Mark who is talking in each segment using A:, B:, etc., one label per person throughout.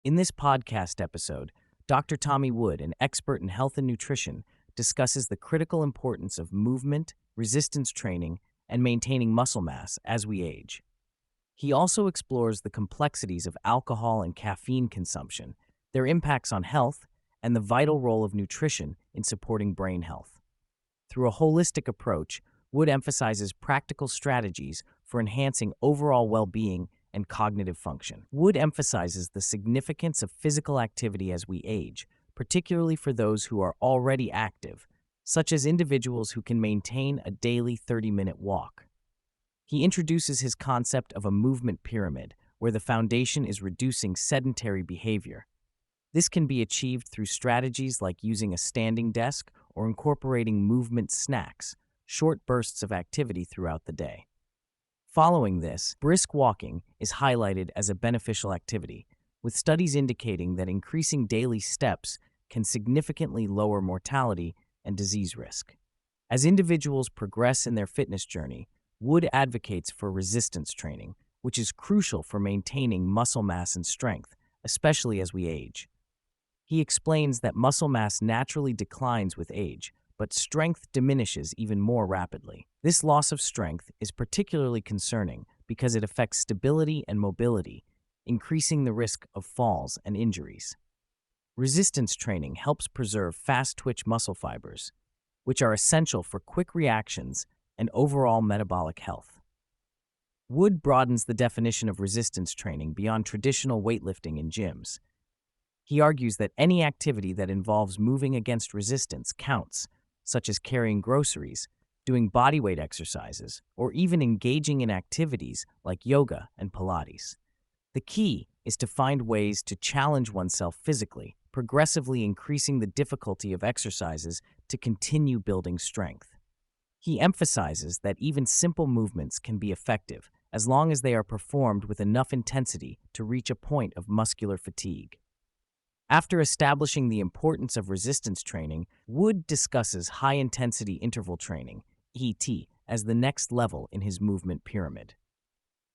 A: In this podcast episode, Dr. Tommy Wood, an expert in health and nutrition, discusses the critical importance of movement, resistance training, and maintaining muscle mass as we age. He also explores the complexities of alcohol and caffeine consumption, their impacts on health, and the vital role of nutrition in supporting brain health. Through a holistic approach, Wood emphasizes practical strategies for enhancing overall well-being and cognitive function. Wood emphasizes the significance of physical activity as we age, particularly for those who are already active, such as individuals who can maintain a daily 30-minute walk. He introduces his concept of a movement pyramid, where the foundation is reducing sedentary behavior. This can be achieved through strategies like using a standing desk or incorporating movement snacks, short bursts of activity throughout the day. Following this, brisk walking is highlighted as a beneficial activity, with studies indicating that increasing daily steps can significantly lower mortality and disease risk. As individuals progress in their fitness journey, Wood advocates for resistance training, which is crucial for maintaining muscle mass and strength, especially as we age. He explains that muscle mass naturally declines with age, but strength diminishes even more rapidly. This loss of strength is particularly concerning because it affects stability and mobility, increasing the risk of falls and injuries. Resistance training helps preserve fast-twitch muscle fibers, which are essential for quick reactions and overall metabolic health. Wood broadens the definition of resistance training beyond traditional weightlifting in gyms. He argues that any activity that involves moving against resistance counts, such as carrying groceries, doing bodyweight exercises, or even engaging in activities like yoga and Pilates. The key is to find ways to challenge oneself physically, progressively increasing the difficulty of exercises to continue building strength. He emphasizes that even simple movements can be effective as long as they are performed with enough intensity to reach a point of muscular fatigue. After establishing the importance of resistance training, Wood discusses high-intensity interval training, (HIIT), as the next level in his movement pyramid.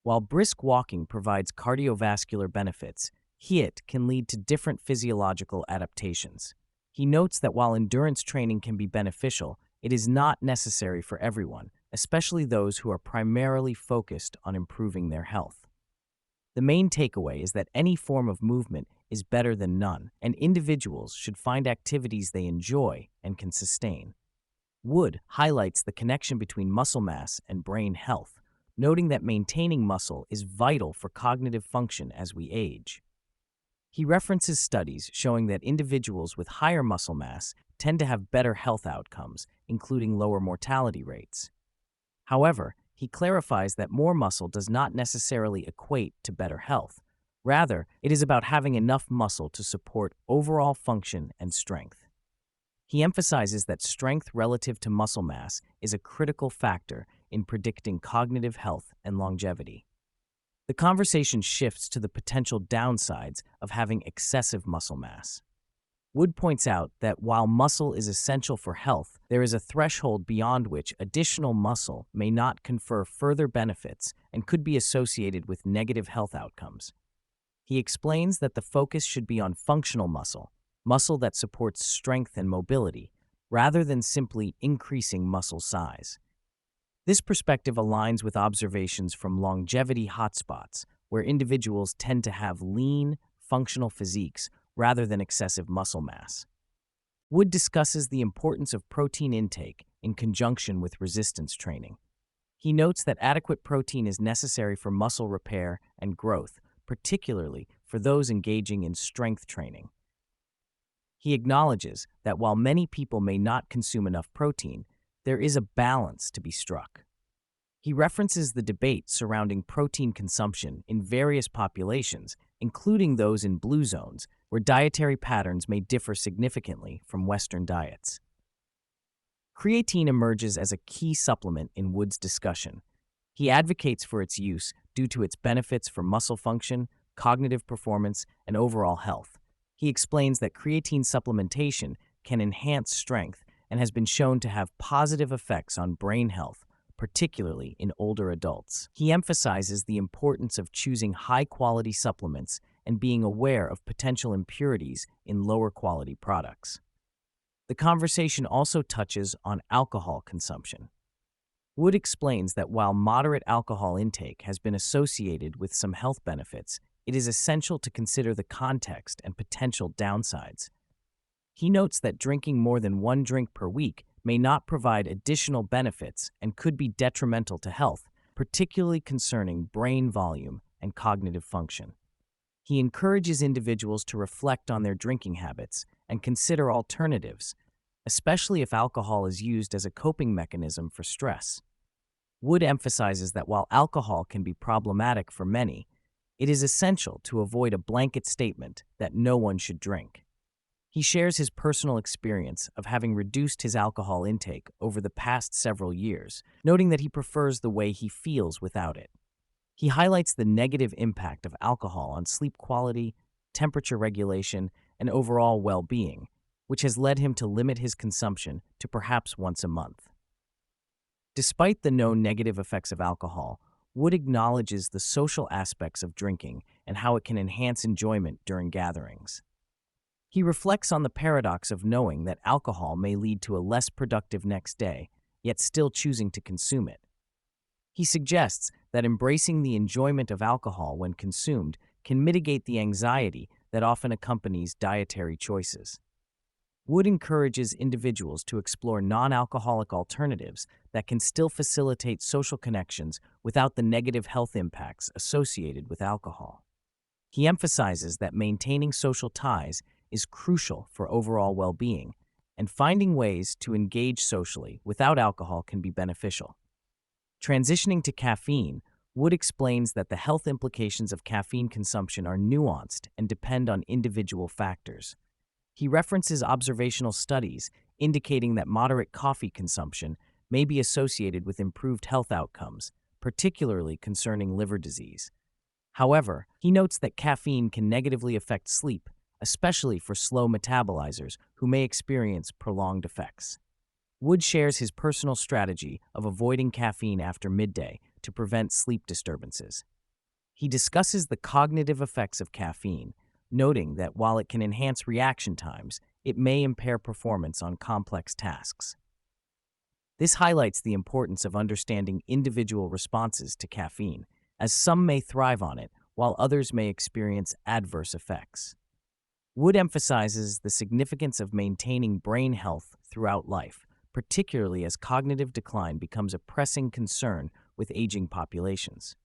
A: While brisk walking provides cardiovascular benefits, HIIT can lead to different physiological adaptations. He notes that while endurance training can be beneficial, it is not necessary for everyone, especially those who are primarily focused on improving their health. The main takeaway is that any form of movement is better than none, and individuals should find activities they enjoy and can sustain. Wood highlights the connection between muscle mass and brain health, noting that maintaining muscle is vital for cognitive function as we age. He references studies showing that individuals with higher muscle mass tend to have better health outcomes, including lower mortality rates. However, he clarifies that more muscle does not necessarily equate to better health. Rather, it is about having enough muscle to support overall function and strength. He emphasizes that strength relative to muscle mass is a critical factor in predicting cognitive health and longevity. The conversation shifts to the potential downsides of having excessive muscle mass. Wood points out that while muscle is essential for health, there is a threshold beyond which additional muscle may not confer further benefits and could be associated with negative health outcomes. He explains that the focus should be on functional muscle, muscle that supports strength and mobility, rather than simply increasing muscle size. This perspective aligns with observations from longevity hotspots, where individuals tend to have lean, functional physiques rather than excessive muscle mass. Wood discusses the importance of protein intake in conjunction with resistance training. He notes that adequate protein is necessary for muscle repair and growth, particularly for those engaging in strength training. He acknowledges that while many people may not consume enough protein, there is a balance to be struck. He references the debate surrounding protein consumption in various populations, including those in blue zones, where dietary patterns may differ significantly from Western diets. Creatine emerges as a key supplement in Wood's discussion. He advocates for its use due to its benefits for muscle function, cognitive performance, and overall health. He explains that creatine supplementation can enhance strength and has been shown to have positive effects on brain health, particularly in older adults. He emphasizes the importance of choosing high-quality supplements and being aware of potential impurities in lower quality products. The conversation also touches on alcohol consumption. Wood explains that while moderate alcohol intake has been associated with some health benefits, it is essential to consider the context and potential downsides. He notes that drinking more than one drink per week may not provide additional benefits and could be detrimental to health, particularly concerning brain volume and cognitive function. He encourages individuals to reflect on their drinking habits and consider alternatives, especially if alcohol is used as a coping mechanism for stress. Wood emphasizes that while alcohol can be problematic for many, it is essential to avoid a blanket statement that no one should drink. He shares his personal experience of having reduced his alcohol intake over the past several years, noting that he prefers the way he feels without it. He highlights the negative impact of alcohol on sleep quality, temperature regulation, and overall well-being, which has led him to limit his consumption to perhaps once a month. Despite the known negative effects of alcohol, Wood acknowledges the social aspects of drinking and how it can enhance enjoyment during gatherings. He reflects on the paradox of knowing that alcohol may lead to a less productive next day, yet still choosing to consume it. He suggests that embracing the enjoyment of alcohol when consumed can mitigate the anxiety that often accompanies dietary choices. Wood encourages individuals to explore non-alcoholic alternatives that can still facilitate social connections without the negative health impacts associated with alcohol. He emphasizes that maintaining social ties is crucial for overall well-being, and finding ways to engage socially without alcohol can be beneficial. Transitioning to caffeine, Wood explains that the health implications of caffeine consumption are nuanced and depend on individual factors. He references observational studies indicating that moderate coffee consumption may be associated with improved health outcomes, particularly concerning liver disease. However, he notes that caffeine can negatively affect sleep, especially for slow metabolizers who may experience prolonged effects. Wood shares his personal strategy of avoiding caffeine after midday to prevent sleep disturbances. He discusses the cognitive effects of caffeine, noting that while it can enhance reaction times, it may impair performance on complex tasks. This highlights the importance of understanding individual responses to caffeine, as some may thrive on it while others may experience adverse effects. Wood emphasizes the significance of maintaining brain health throughout life, particularly as cognitive decline becomes a pressing concern with aging populations.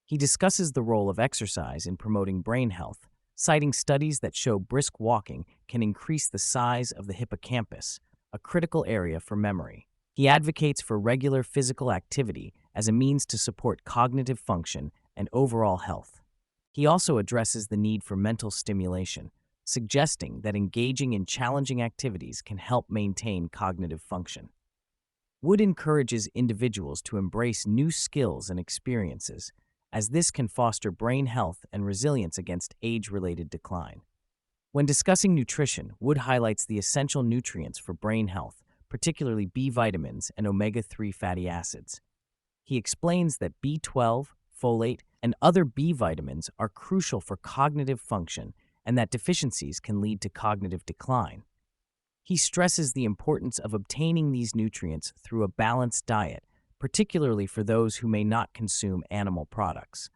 A: He discusses the role of exercise in promoting brain health, citing studies that show brisk walking can increase the size of the hippocampus, a critical area for memory. He advocates for regular physical activity as a means to support cognitive function and overall health. He also addresses the need for mental stimulation, suggesting that engaging in challenging activities can help maintain cognitive function. Wood encourages individuals to embrace new skills and experiences, as this can foster brain health and resilience against age-related decline. When discussing nutrition, Wood highlights the essential nutrients for brain health, particularly B vitamins and omega-3 fatty acids. He explains that B12, folate, and other B vitamins are crucial for cognitive function and that deficiencies can lead to cognitive decline. He stresses the importance of obtaining these nutrients through a balanced diet, particularly for those who may not consume animal products.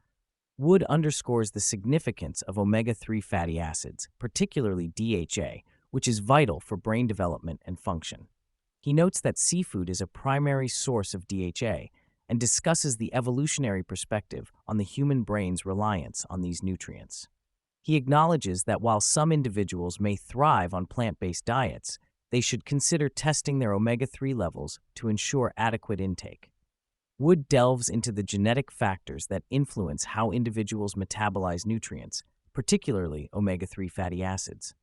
A: Wood underscores the significance of omega-3 fatty acids, particularly DHA, which is vital for brain development and function. He notes that seafood is a primary source of DHA and discusses the evolutionary perspective on the human brain's reliance on these nutrients. He acknowledges that while some individuals may thrive on plant-based diets, they should consider testing their omega-3 levels to ensure adequate intake. Wood delves into the genetic factors that influence how individuals metabolize nutrients, particularly omega-3 fatty acids.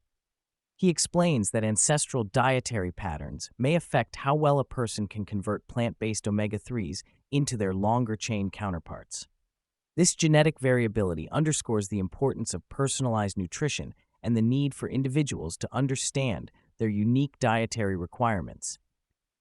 A: He explains that ancestral dietary patterns may affect how well a person can convert plant-based omega-3s into their longer-chain counterparts. This genetic variability underscores the importance of personalized nutrition and the need for individuals to understand their unique dietary requirements.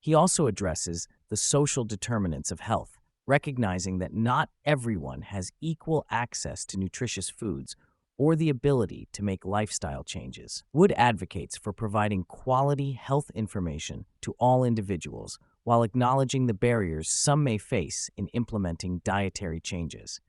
A: He also addresses the social determinants of health, recognizing that not everyone has equal access to nutritious foods or the ability to make lifestyle changes. Wood advocates for providing quality health information to all individuals while acknowledging the barriers some may face in implementing dietary changes.